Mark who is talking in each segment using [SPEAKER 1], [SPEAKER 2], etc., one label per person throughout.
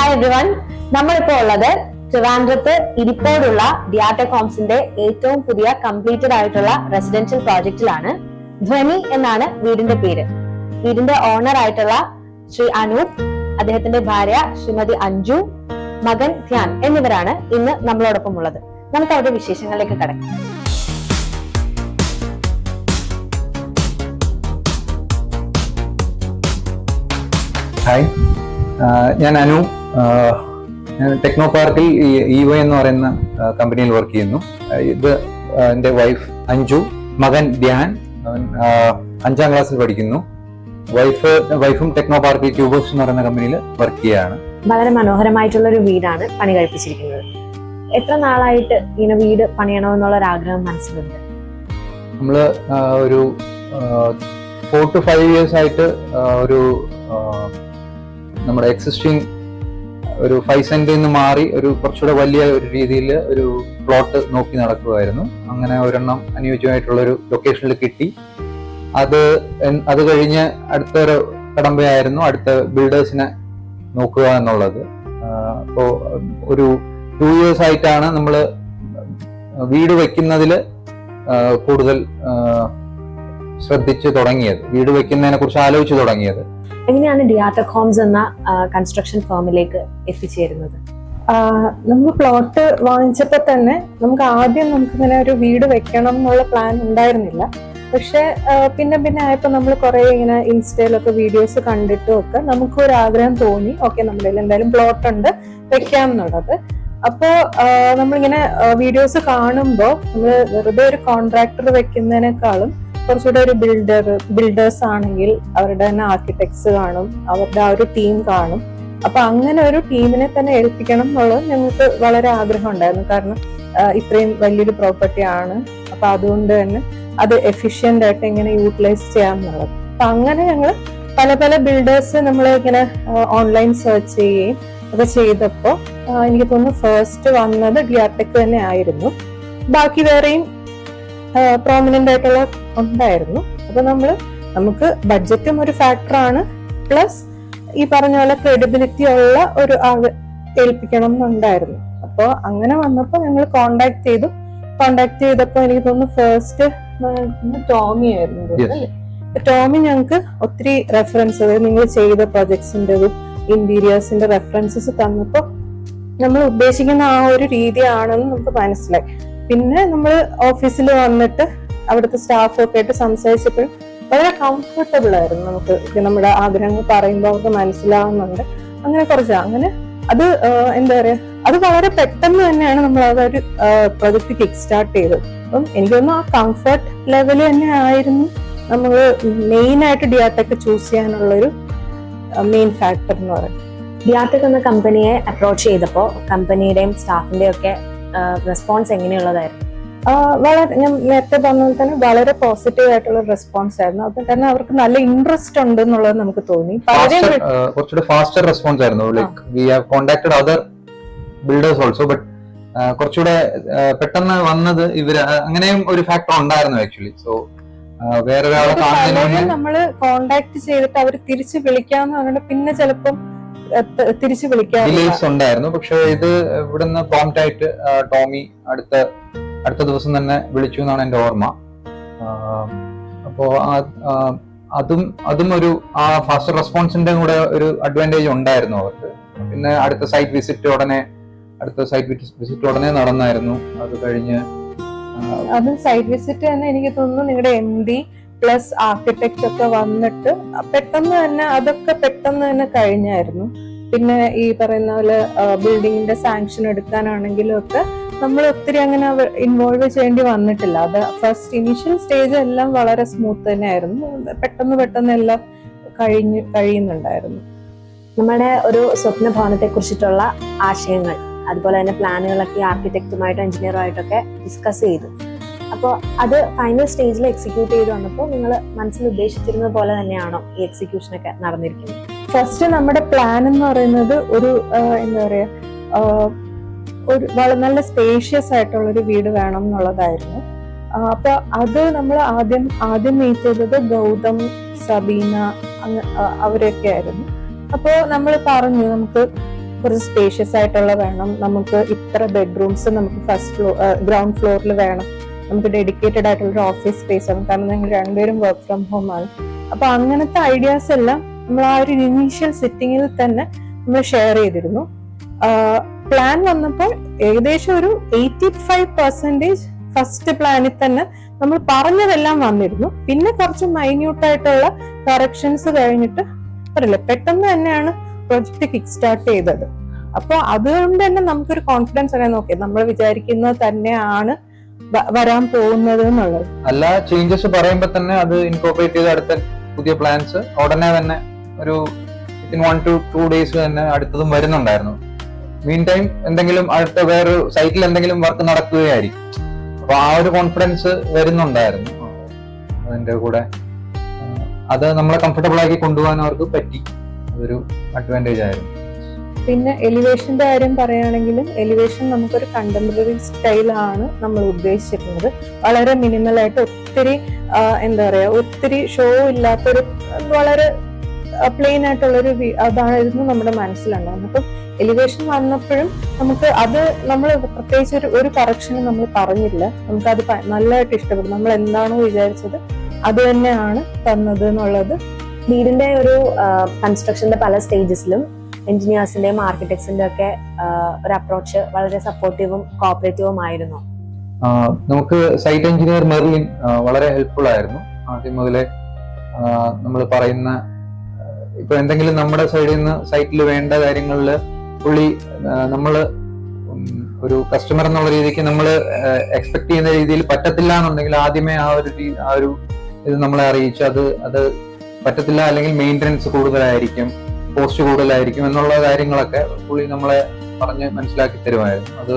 [SPEAKER 1] Hi everyone, നമ്മളിപ്പോ ഉള്ളത് ട്രിവാൻഡ്രത്ത് ഇരിപ്പോടുള്ള ഡിയാടെക് ഹോംസിന്റെ ഏറ്റവും പുതിയ കംപ്ലീറ്റഡ് ആയിട്ടുള്ള റെസിഡൻഷ്യൽ പ്രോജക്റ്റിലാണ്. ധ്വനി എന്നാണ് വീടിന്റെ പേര്. വീടിന്റെ ഓണർ ആയിട്ടുള്ള ശ്രീ അനൂപ്, അദ്ദേഹത്തിന്റെ ഭാര്യ ശ്രീമതി അഞ്ജു, മകൻ ധ്യാൻ എന്നിവരാണ് ഇന്ന് നമ്മളോടൊപ്പം ഉള്ളത്. നമുക്ക് അവരുടെ വിശേഷങ്ങളിലേക്ക് കടക്കാം.
[SPEAKER 2] ഹായ്, ഞാൻ അനു. ഞാൻ ടെക്നോ പാർക്കിൽ ഇവോ എന്ന് പറയുന്ന കമ്പനിയിൽ വർക്ക് ചെയ്യുന്നു. ഇത് എൻ്റെ വൈഫ് അഞ്ജു, മകൻ ധ്യാൻ, 5ാം ക്ലാസ്സിൽ പഠിക്കുന്നു. വൈഫും ടെക്നോ പാർക്കിൽ ക്യൂബോസ് എന്ന് പറയുന്ന കമ്പനിയിൽ വർക്ക് ചെയ്യുകയാണ്.
[SPEAKER 1] വളരെ മനോഹരമായിട്ടുള്ള ഒരു വീടാണ് പണി കഴിപ്പിച്ചിരിക്കുന്നത്. എത്ര നാളായിട്ട് ഇങ്ങനെ വീട് പണിയണമെന്നുള്ള ഒരു ആഗ്രഹം മനസ്സിലുണ്ട്?
[SPEAKER 2] നമ്മള് ഒരു 4 to 5 years ആയിട്ട് ഒരു നമ്മുടെ എക്സിസ്റ്റിംഗ് ഒരു 5 സെന്റിൽ നിന്ന് മാറി ഒരു കുറച്ചുകൂടെ വലിയ ഒരു രീതിയിൽ ഒരു പ്ലോട്ട് നോക്കി നടക്കുമായിരുന്നു. അങ്ങനെ ഒരെണ്ണം അനുയോജ്യമായിട്ടുള്ള ഒരു ലൊക്കേഷനിൽ കിട്ടി. അത് കഴിഞ്ഞ് അടുത്തൊരു കടമ്പയായിരുന്നു അടുത്ത ബിൽഡേഴ്സിനെ നോക്കുക എന്നുള്ളത്. അപ്പോൾ ഒരു 2 years ആയിട്ടാണ് നമ്മൾ വീട് വെക്കുന്നതിൽ കൂടുതൽ ശ്രദ്ധിച്ചു തുടങ്ങിയത്, വീട് വെക്കുന്നതിനെ കുറിച്ച് ആലോചിച്ചു തുടങ്ങിയത്.
[SPEAKER 1] എങ്ങനെയാണ് ഡിയാടെക് ഹോംസ് എന്ന കൺസ്ട്രക്ഷൻ ഫേമിലേക്ക് എത്തിച്ചേരുന്നത്?
[SPEAKER 3] നമുക്ക് പ്ലോട്ട് വാങ്ങിച്ചപ്പോൾ തന്നെ നമുക്കിങ്ങനെ ഒരു വീട് വെക്കണം എന്നുള്ള പ്ലാൻ ഉണ്ടായിരുന്നില്ല. പക്ഷെ പിന്നെ ആയപ്പോൾ നമ്മൾ കുറെ ഇങ്ങനെ ഇൻസ്റ്റയിലൊക്കെ വീഡിയോസ് കണ്ടിട്ടും ഒക്കെ നമുക്കൊരു ആഗ്രഹം തോന്നി, ഓക്കെ നമ്മുടെ എന്തായാലും പ്ലോട്ട് ഉണ്ട്, വെക്കാം എന്നുള്ളത്. അപ്പോൾ നമ്മളിങ്ങനെ വീഡിയോസ് കാണുമ്പോൾ നമ്മൾ വെറുതെ ഒരു കോൺട്രാക്ടർ വെക്കുന്നതിനേക്കാളും കുറച്ചുകൂടെ ഒരു ബിൽഡേഴ്സ് ആണെങ്കിൽ അവരുടെ തന്നെ ആർക്കിടെക്ട്സ് കാണും, അവരുടെ ആ ഒരു ടീം കാണും. അപ്പൊ അങ്ങനെ ഒരു ടീമിനെ തന്നെ ഏൽപ്പിക്കണം എന്നുള്ളത് ഞങ്ങൾക്ക് വളരെ ആഗ്രഹം ഉണ്ടായിരുന്നു. കാരണം ഇത്രയും വലിയൊരു പ്രോപ്പർട്ടി ആണ്, അപ്പൊ അതുകൊണ്ട് തന്നെ അത് എഫിഷ്യന്റ് ആയിട്ട് എങ്ങനെ യൂട്ടിലൈസ് ചെയ്യാം എന്നുള്ളത്. അപ്പൊ അങ്ങനെ ഞങ്ങൾ പല ബിൽഡേഴ്സ് നമ്മൾ ഇങ്ങനെ ഓൺലൈൻ സെർച്ച് ചെയ്യുകയും ഒക്കെ ചെയ്തപ്പോൾ എനിക്ക് തോന്നുന്നു ഫസ്റ്റ് വന്നത് ഡിയാടെക് തന്നെ ആയിരുന്നു. ബാക്കി വേറെയും പ്രോമിനന്റ് ആയിട്ടുള്ള ഉണ്ടായിരുന്നു. അപ്പൊ നമുക്ക് ബഡ്ജറ്റും ഒരു ഫാക്ടറാണ്, പ്ലസ് ഈ പറഞ്ഞ പോലെ ക്രെഡിബിലിറ്റി ഉള്ള ഒരു ഏൽപ്പിക്കണം എന്നുണ്ടായിരുന്നു. അപ്പൊ അങ്ങനെ വന്നപ്പോൾ ഞങ്ങൾ കോണ്ടാക്ട് ചെയ്തപ്പോൾ എനിക്ക് തോന്നുന്നു ഫസ്റ്റ് ടോമി ആയിരുന്നു അല്ലേ? ടോമി ഞങ്ങൾക്ക് ഒത്തിരി റെഫറൻസ്, അതായത് നിങ്ങൾ ചെയ്ത പ്രൊജക്ട്സിൻ്റെതും ഇന്റീരിയേഴ്സിന്റെ റെഫറൻസസ് തന്നപ്പോൾ നമ്മൾ ഉദ്ദേശിക്കുന്ന ആ ഒരു രീതിയാണെന്ന് നമുക്ക് മനസ്സിലായി. പിന്നെ നമ്മൾ ഓഫീസിൽ വന്നിട്ട് അവിടുത്തെ സ്റ്റാഫൊക്കെ ആയിട്ട് സംസാരിച്ചപ്പോഴും വളരെ കംഫർട്ടബിൾ ആയിരുന്നു. നമുക്ക് നമ്മുടെ ആഗ്രഹങ്ങൾ പറയുമ്പോൾ അവർക്ക് മനസ്സിലാവുന്നുണ്ട്. അങ്ങനെ അത് എന്താ പറയാ, അത് വളരെ പെട്ടെന്ന് തന്നെയാണ് നമ്മൾ അതൊരു പ്രൊജക്ട് കിക്ക് സ്റ്റാർട്ട് ചെയ്തത്. അപ്പം എനിക്ക് തോന്നുന്നു ആ കംഫർട്ട് ലെവൽ തന്നെ ആയിരുന്നു നമ്മൾ മെയിൻ ആയിട്ട് ഡിയാടെക് ചൂസ് ചെയ്യാനുള്ളൊരു മെയിൻ ഫാക്ടർ എന്ന് പറയുന്നത്.
[SPEAKER 1] ഡിയാടെക് എന്ന കമ്പനിയെ അപ്രോച്ച് ചെയ്തപ്പോൾ കമ്പനിയുടെയും സ്റ്റാഫിന്റെയും ഒക്കെ റെസ്പോൺസ് എങ്ങനെയുള്ളതായിരുന്നു?
[SPEAKER 3] ഞാൻ നേരത്തെ പറഞ്ഞ തന്നെ വളരെ പോസിറ്റീവ് ആയിട്ടുള്ള റെസ്പോൺസ് ആയിരുന്നു. അപ്പൊ തന്നെ അവർക്ക് നല്ല ഇൻട്രസ്റ്റ് ഉണ്ട് എന്നുള്ളത് നമുക്ക് തോന്നി.
[SPEAKER 2] കുറച്ചുകൂടെ ഫാസ്റ്റർ റെസ്പോൺസ് ആയിരുന്നു. Like we have contacted other builders also, but കുറച്ചുകൂടെ പെട്ടെന്ന് വന്നത് ഇവര്, അങ്ങനെയും ഒരു ഫാക്ടർ ഉണ്ടായിരുന്നു ആക്ച്വലി. സോ വേറൊരാളെ
[SPEAKER 3] നമ്മള് കോണ്ടാക്ട് ചെയ്തിട്ട് അവർ തിരിച്ച് വിളിക്കാന്ന് പറഞ്ഞിട്ട് പിന്നെ ചിലപ്പം തിരിച്ചു
[SPEAKER 2] ഡിലേസ് ഉണ്ടായിരുന്നു. പക്ഷെ ഇത് ഇവിടുന്ന് പ്രോംപ്റ്റ് ആയിട്ട് ടോമി അടുത്ത ദിവസം തന്നെ വിളിച്ചു എന്നാണ് എന്റെ ഓർമ്മ. അപ്പോ അതും ഒരു ആ ഫാസ്റ്റ് റെസ്പോൺസിന്റെ കൂടെ ഒരു അഡ്വാൻറ്റേജ് ഉണ്ടായിരുന്നു അവർക്ക്. പിന്നെ അടുത്ത സൈറ്റ് വിസിറ്റ് ഉടനെ നടന്നായിരുന്നു. അത് കഴിഞ്ഞ്
[SPEAKER 3] അതും സൈറ്റ് വിസിറ്റ് തന്നെ എനിക്ക് തോന്നുന്നു നിങ്ങളുടെ MD പ്ലസ് ആർക്കിടെക്ട് ഒക്കെ വന്നിട്ട് പെട്ടെന്ന് തന്നെ കഴിഞ്ഞായിരുന്നു. പിന്നെ ഈ പറയുന്ന പോലെ ബിൽഡിങ്ങിന്റെ സാങ്ഷൻ എടുക്കാനാണെങ്കിലും ഒക്കെ നമ്മൾ ഒത്തിരി അങ്ങനെ ഇൻവോൾവ് ചെയ്യേണ്ടി വന്നിട്ടില്ല. അത് ഫസ്റ്റ് ഇനീഷ്യൽ സ്റ്റേജ് എല്ലാം വളരെ സ്മൂത്ത് തന്നെയായിരുന്നു. പെട്ടെന്ന് എല്ലാം കഴിയുന്നുണ്ടായിരുന്നു.
[SPEAKER 1] നമ്മുടെ ഒരു സ്വപ്ന ഭവനത്തെ കുറിച്ചിട്ടുള്ള ആശയങ്ങൾ, അതുപോലെ തന്നെ പ്ലാനുകളൊക്കെ ആർക്കിടെക്റ്റുമായിട്ടും എഞ്ചിനീയറുമായിട്ടൊക്കെ ഡിസ്കസ് ചെയ്തു. അപ്പോൾ അത് ഫൈനൽ സ്റ്റേജിൽ എക്സിക്യൂട്ട് ചെയ്ത് വന്നപ്പോൾ നിങ്ങൾ മനസ്സിൽ ഉദ്ദേശിച്ചിരുന്നത് പോലെ തന്നെയാണോ ഈ എക്സിക്യൂഷനൊക്കെ നടന്നിരിക്കുന്നത്?
[SPEAKER 3] ഫസ്റ്റ് നമ്മുടെ പ്ലാൻ എന്ന് പറയുന്നത് ഒരു എന്താ പറയാ, ഒരു വളരെ നല്ല സ്പേഷ്യസ് ആയിട്ടുള്ള ഒരു വീട് വേണം എന്നുള്ളതായിരുന്നു. അപ്പൊ അത് നമ്മൾ ആദ്യം മീറ്റ് ചെയ്തത് ഗൗതം, സബീന അവരൊക്കെ ആയിരുന്നു. അപ്പോൾ നമ്മൾ പറഞ്ഞു നമുക്ക് കുറച്ച് സ്പേഷ്യസ് ആയിട്ടുള്ള വേണം, നമുക്ക് ഇത്ര ബെഡ്റൂംസ് നമുക്ക് ഗ്രൗണ്ട് ഫ്ലോറിൽ വേണം, നമുക്ക് ഡെഡിക്കേറ്റഡ് ആയിട്ടുള്ള ഒരു ഓഫീസ് സ്പേസ് വേണം, കാരണം ഞങ്ങൾ രണ്ടുപേരും വർക്ക് ഫ്രം ഹോം ആണ്. അപ്പൊ അങ്ങനത്തെ ഐഡിയാസ് എല്ലാം നമ്മൾ ആ ഒരു ഇനീഷ്യൽ സിറ്റിങ്ങിൽ തന്നെ നമ്മൾ ഷെയർ ചെയ്തിരുന്നു. പ്ലാൻ വന്നപ്പോൾ ഏകദേശം ഒരു 85% ഫസ്റ്റ് പ്ലാനിൽ തന്നെ നമ്മൾ പറഞ്ഞതെല്ലാം വന്നിരുന്നു. പിന്നെ കുറച്ച് മൈന്യൂട്ട് ആയിട്ടുള്ള കറക്ഷൻസ് കഴിഞ്ഞിട്ട് പറയില്ല, പെട്ടെന്ന് തന്നെയാണ് പ്രൊജക്ട് കിക്ക് സ്റ്റാർട്ട് ചെയ്തത്. അപ്പൊ അതുകൊണ്ട് തന്നെ നമുക്കൊരു കോൺഫിഡൻസ് അറിയാൻ നോക്കി നമ്മൾ വിചാരിക്കുന്നത് തന്നെയാണ് വരാൻ പോകുന്നത് എന്നുള്ളത്.
[SPEAKER 2] അല്ല, ചേഞ്ചസ് പറയുമ്പോൾ തന്നെ അത് ഇൻകോർപ്പറേറ്റ് ചെയ്ത് അടുത്ത പുതിയ പ്ലാൻസ് ഉടനെ തന്നെ ഒരു 1 to 2 days തന്നെ അടുത്തതും വരുന്നുണ്ടായിരുന്നു. മീൻ ടൈം എന്തെങ്കിലും അടുത്ത വേറൊരു സൈറ്റിൽ എന്തെങ്കിലും വർക്ക് നടക്കുകയായിരിക്കും. അപ്പൊ ആ ഒരു കോൺഫിഡൻസ് വരുന്നുണ്ടായിരുന്നു അതിന്റെ കൂടെ. അത് നമ്മളെ കംഫർട്ടബിൾ ആക്കി കൊണ്ടുപോകാൻ അവർക്ക് പറ്റി. അതൊരു അഡ്വാൻറ്റേജ് ആയിരുന്നു.
[SPEAKER 3] പിന്നെ എലിവേഷന്റെ കാര്യം പറയുകയാണെങ്കിലും എലിവേഷൻ നമുക്കൊരു കണ്ടംപററി സ്റ്റൈലാണ് നമ്മൾ ഉദ്ദേശിച്ചിരുന്നത്. വളരെ മിനിമലായിട്ട്, ഒത്തിരി എന്താ പറയാ, ഒത്തിരി ഷോ ഇല്ലാത്തൊരു വളരെ പ്ലെയിൻ ആയിട്ടുള്ളൊരു അതായിരുന്നു നമ്മുടെ മനസ്സിലുണ്ടായിരുന്നത്. അപ്പം എലിവേഷൻ വന്നപ്പോഴും നമുക്ക് അത് നമ്മൾ പ്രത്യേകിച്ച് ഒരു കറക്ഷനും നമ്മൾ പറഞ്ഞില്ല. നമുക്കത് നല്ലതായിട്ട് ഇഷ്ടപ്പെടും. നമ്മൾ എന്താണോ വിചാരിച്ചത് അത് തന്നെയാണ് തന്നത് എന്നുള്ളത്.
[SPEAKER 1] വീടിന്റെ ഒരു കൺസ്ട്രക്ഷന്റെ പല സ്റ്റേജസിലും എഞ്ചിനീയേഴ്സിന്റെയും ആർക്കിടെക്ട്സിന്റെ ഒക്കെ ഒരു അപ്രോച്ച് വളരെ സപ്പോർട്ടീവും കോപ്പറേറ്റീവും ആയിരുന്നു.
[SPEAKER 2] നമുക്ക് സൈറ്റ് എഞ്ചിനീയർ മെർലിൻ വളരെ ഹെൽപ്ഫുൾ ആയിരുന്നു. ആദ്യം മുതലേ നമ്മൾ പറയുന്ന ഇപ്പൊ എന്തെങ്കിലും നമ്മുടെ സൈഡിൽ നിന്ന് സൈറ്റിൽ വേണ്ട കാര്യങ്ങളിൽ പുള്ളി നമ്മൾ ഒരു കസ്റ്റമർ എന്നുള്ള രീതിക്ക് നമ്മൾ എക്സ്പെക്ട് ചെയ്യുന്ന രീതിയിൽ പറ്റത്തില്ല എന്നുണ്ടെങ്കിൽ ആദ്യമേ ആ ഒരു ഇത് നമ്മളെ അറിയിച്ച് അത് പറ്റത്തില്ല, അല്ലെങ്കിൽ മെയിൻ്റനൻസ് കൂടുതലായിരിക്കും, കോസ്റ്റ് കൂടുതലായിരിക്കും എന്നുള്ള കാര്യങ്ങളൊക്കെ പുള്ളി നമ്മളെ പറഞ്ഞ് മനസ്സിലാക്കി തരുമായിരുന്നു. അത്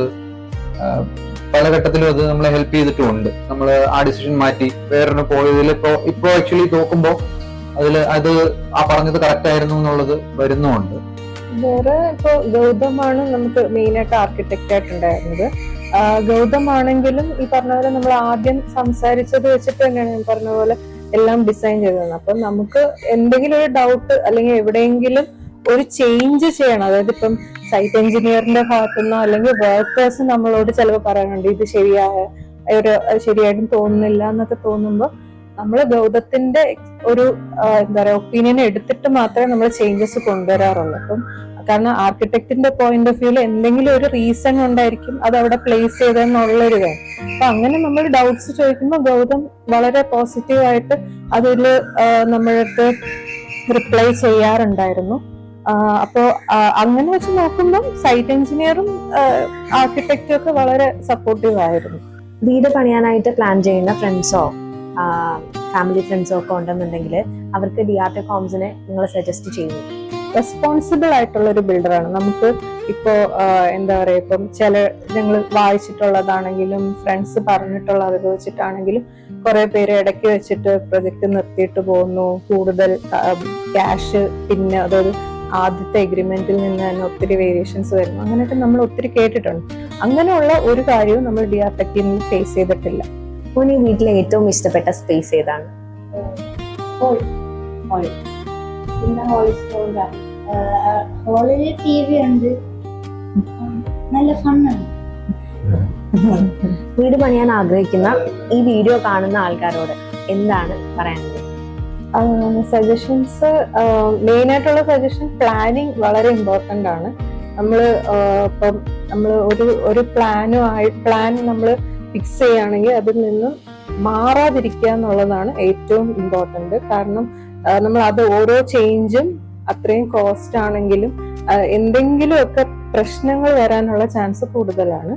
[SPEAKER 2] പല ഘട്ടത്തിലും അത് നമ്മളെ ഹെൽപ്പ് ചെയ്തിട്ടുമുണ്ട്. നമ്മൾ ആ ഡിസിഷൻ മാറ്റി വേറൊരു പോയതിൽ ഇപ്പോ ആക്ച്വലി നോക്കുമ്പോൾ അത് ആ പറഞ്ഞത് കറക്റ്റ് ആയിരുന്നു എന്നുള്ളത് വരുന്നുമുണ്ട്.
[SPEAKER 3] വേറെ ഇപ്പോ ഗൗതമാണ് നമുക്ക് മെയിൻ ആയിട്ട് ആർക്കിടെക്റ്റ് ആയിട്ടുണ്ടായിരുന്നത്. ഗൗതം ആണെങ്കിലും ഈ പറഞ്ഞ പോലെ നമ്മൾ ആദ്യം സംസാരിച്ചത് വെച്ചിട്ട് തന്നെയാണ് ഞാൻ പറഞ്ഞ പോലെ എല്ലാം ഡിസൈൻ ചെയ്തത്. അപ്പൊ നമുക്ക് എന്തെങ്കിലും ഒരു ഡൗട്ട് അല്ലെങ്കിൽ എവിടെയെങ്കിലും ഒരു ചേഞ്ച് ചെയ്യണം, അതായത് ഇപ്പം സൈറ്റ് എഞ്ചിനീയറിന്റെ ഭാഗത്തുനിന്നോ അല്ലെങ്കിൽ വർക്കേഴ്സ് നമ്മളോട് ചിലപ്പോൾ പറയാനുണ്ട് ഇത് ശരിയായിട്ടും തോന്നുന്നില്ല എന്നൊക്കെ തോന്നുമ്പോൾ നമ്മൾ ഗൗതത്തിന്റെ ഒരു എന്താ പറയാ ഒപ്പീനിയൻ എടുത്തിട്ട് മാത്രമേ നമ്മൾ ചേഞ്ചസ് കൊണ്ടുവരാറുള്ളൂ. അപ്പം കാരണം ആർക്കിടെക്റ്റിന്റെ പോയിന്റ് ഓഫ് വ്യൂല് എന്തെങ്കിലും ഒരു റീസൺ ഉണ്ടായിരിക്കും അത് അവിടെ പ്ലേസ് ചെയ്തെന്നുള്ളൊരു കാര്യം. അപ്പൊ അങ്ങനെ നമ്മൾ ഡൗട്ട്സ് ചോദിക്കുമ്പോൾ ഗൗതം വളരെ പോസിറ്റീവായിട്ട് അതിൽ നമ്മളടുത്ത് റിപ്ലൈ ചെയ്യാറുണ്ടായിരുന്നു. അപ്പോ അങ്ങനെ വെച്ച് നോക്കുമ്പോൾ സൈറ്റ് എഞ്ചിനീയറും ആർക്കിടെക്റ്റും ഒക്കെ വളരെ സപ്പോർട്ടീവ് ആയിരുന്നു.
[SPEAKER 1] വീട് പണിയാനായിട്ട് പ്ലാൻ ചെയ്യുന്ന ഫ്രണ്ട്സോ ഫാമിലി ഫ്രണ്ട്സോ ഒക്കെ ഉണ്ടെന്നുണ്ടെങ്കിൽ അവർക്ക് ഡിആർടെക് ഹോംസിനെ നിങ്ങൾ സജസ്റ്റ് ചെയ്യുന്നു?
[SPEAKER 3] റെസ്പോൺസിബിൾ ആയിട്ടുള്ള ഒരു ബിൽഡറാണ്. നമുക്ക് ഇപ്പോ എന്താ പറയാ, ഇപ്പം ഞങ്ങൾ വായിച്ചിട്ടുള്ളതാണെങ്കിലും ഫ്രണ്ട്സ് പറഞ്ഞിട്ടുള്ള അറിവ് വെച്ചിട്ടാണെങ്കിലും കുറെ പേര് ഇടയ്ക്ക് വെച്ചിട്ട് പ്രൊജക്ട് നിർത്തിയിട്ട് പോകുന്നു. കൂടുതൽ ക്യാഷ്, പിന്നെ അതൊരു ആദ്യത്തെ എഗ്രിമെന്റിൽ നിന്ന് തന്നെ ഒത്തിരി വേരിയേഷൻസ് വരുന്നു. അങ്ങനെയൊക്കെ നമ്മൾ ഒത്തിരി കേട്ടിട്ടുണ്ട്. അങ്ങനെയുള്ള ഒരു കാര്യവും നമ്മൾ ഡിആർടെക്കിൽ ഫേസ് ചെയ്തിട്ടില്ല.
[SPEAKER 1] മോന് ഈ വീട്ടിലെ ഏറ്റവും ഇഷ്ടപ്പെട്ട സ്പേസ് ഏതാണ്?
[SPEAKER 4] പിന്നെ ഹോളിൽ TV ഉണ്ട്, നല്ല ഫണ്ണാണ്.
[SPEAKER 1] വീട് പണിയാൻ ആഗ്രഹിക്കുന്ന ഈ വീഡിയോ കാണുന്ന ആൾക്കാരോട് എന്താണ് പറയാനുള്ളത്?
[SPEAKER 3] സജഷൻസ്, മെയിൻ ആയിട്ടുള്ള സജഷൻ, പ്ലാനിങ് വളരെ ഇമ്പോർട്ടന്റ് ആണ്. ഇപ്പം നമ്മൾ ഒരു പ്ലാൻ നമ്മൾ ഫിക്സ് ചെയ്യുകയാണെങ്കിൽ അതിൽ നിന്നും മാറാതിരിക്കുക എന്നുള്ളതാണ് ഏറ്റവും ഇമ്പോർട്ടന്റ്. കാരണം നമ്മൾ അത് ഓരോ ചേഞ്ചും അത്രയും കോസ്റ്റ് ആണെങ്കിലും എന്തെങ്കിലുമൊക്കെ പ്രശ്നങ്ങൾ വരാനുള്ള ചാൻസ് കൂടുതലാണ്.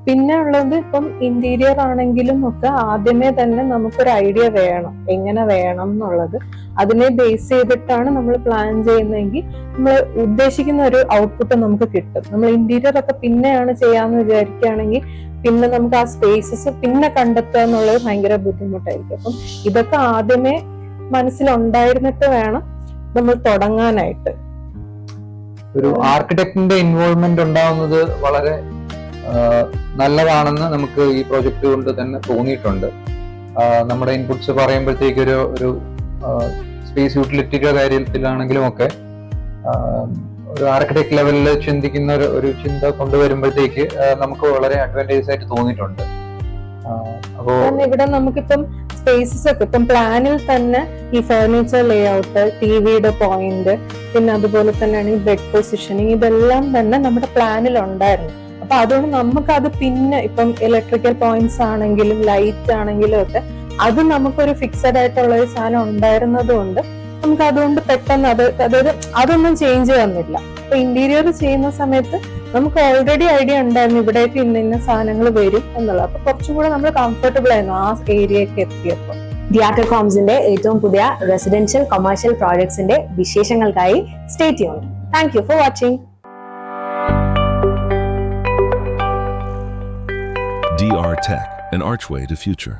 [SPEAKER 3] പിന്നെ ഉള്ളത് ഇപ്പം ഇന്റീരിയർ ആണെങ്കിലും ഒക്കെ ആദ്യമേ തന്നെ നമുക്കൊരു ഐഡിയ വേണം എങ്ങനെ വേണം എന്നുള്ളത്. അതിനെ ബേസ് ചെയ്തിട്ടാണ് നമ്മൾ പ്ലാൻ ചെയ്യുന്നതെങ്കിൽ നമ്മൾ ഉദ്ദേശിക്കുന്ന ഒരു ഔട്ട്പുട്ട് നമുക്ക് കിട്ടും. നമ്മൾ ഇന്റീരിയർ ഒക്കെ പിന്നെയാണ് ചെയ്യാന്ന് വിചാരിക്കുകയാണെങ്കിൽ പിന്നെ നമുക്ക് ആ സ്പേസസ് പിന്നെ കണ്ടെത്തുക എന്നുള്ളത് ഭയങ്കര ബുദ്ധിമുട്ടായിരിക്കും. അപ്പം ഇതൊക്കെ ആദ്യമേ മനസ്സിലുണ്ടായിരുന്നിട്ട് വേണം നമ്മൾ തുടങ്ങാനായിട്ട്.
[SPEAKER 2] ഒരു ആർക്കിടെക്ടിന്റെ ഇൻവോൾവ്മെന്റ് ഉണ്ടാവുന്നത് വളരെ നല്ലതാണെന്ന് നമുക്ക് ഈ പ്രോജക്റ്റ് കൊണ്ട് തന്നെ തോന്നിയിട്ടുണ്ട്. നമ്മുടെ ഇൻപുട്സ് പറയുമ്പോഴത്തേക്ക് ഒരു സ്പേസ് യൂട്ടിലിറ്റിയുടെ കാര്യത്തിലാണെങ്കിലും ഒക്കെ ഒരു ആർക്കിടെക്ട് ലെവലിൽ ചിന്തിക്കുന്ന ഒരു ചിന്ത കൊണ്ടുവരുമ്പോഴത്തേക്ക് നമുക്ക് വളരെ അഡ്വാൻറ്റേജസ് ആയിട്ട് തോന്നിയിട്ടുണ്ട്. അപ്പോ
[SPEAKER 3] ഇവിടെ നമുക്കിപ്പം സ്പേസസ് ഒക്കെ ഇപ്പം പ്ലാനിൽ തന്നെ ഈ ഫർണിച്ചർ ലേഔട്ട്, ടിവിയുടെ പോയിന്റ്, പിന്നെ അതുപോലെ തന്നെയാണ് ഈ ബെഡ് പൊസിഷനിങ്, ഇതെല്ലാം തന്നെ നമ്മുടെ പ്ലാനിൽ ഉണ്ടായിരുന്നു. അപ്പൊ അതുകൊണ്ട് നമുക്കത് പിന്നെ ഇപ്പം ഇലക്ട്രിക്കൽ പോയിന്റ്സ് ആണെങ്കിലും ലൈറ്റ് ആണെങ്കിലും ഒക്കെ അത് നമുക്കൊരു ഫിക്സഡ് ആയിട്ടുള്ള ഒരു സാധനം ഉണ്ടായിരുന്നത് കൊണ്ട് നമുക്ക് അതുകൊണ്ട് പെട്ടെന്ന് അതായത് അതൊന്നും ചേഞ്ച് വന്നില്ല. അപ്പൊ ഇന്റീരിയർ ചെയ്യുന്ന സമയത്ത് നമുക്ക് ഓൾറെഡി ഐഡിയ ഉണ്ടായിരുന്നു ഇവിടേക്ക് ഇന്ന സാധനങ്ങൾ വരും എന്നുള്ളത്. അപ്പൊ കുറച്ചും കൂടെ നമ്മൾ കംഫർട്ടബിൾ ആയിരുന്നു ആ ഏരിയക്ക് എത്തിയപ്പോൾ.
[SPEAKER 1] ഡിയാറ്റക് ഹോംസിന്റെ ഏറ്റവും പുതിയ റെസിഡൻഷ്യൽ കൊമേഴ്ഷ്യൽ പ്രോജക്ട്സിന്റെ വിശേഷങ്ങൾക്കായി stay tuned. Thank you for watching.
[SPEAKER 5] DR Tech, an archway to future.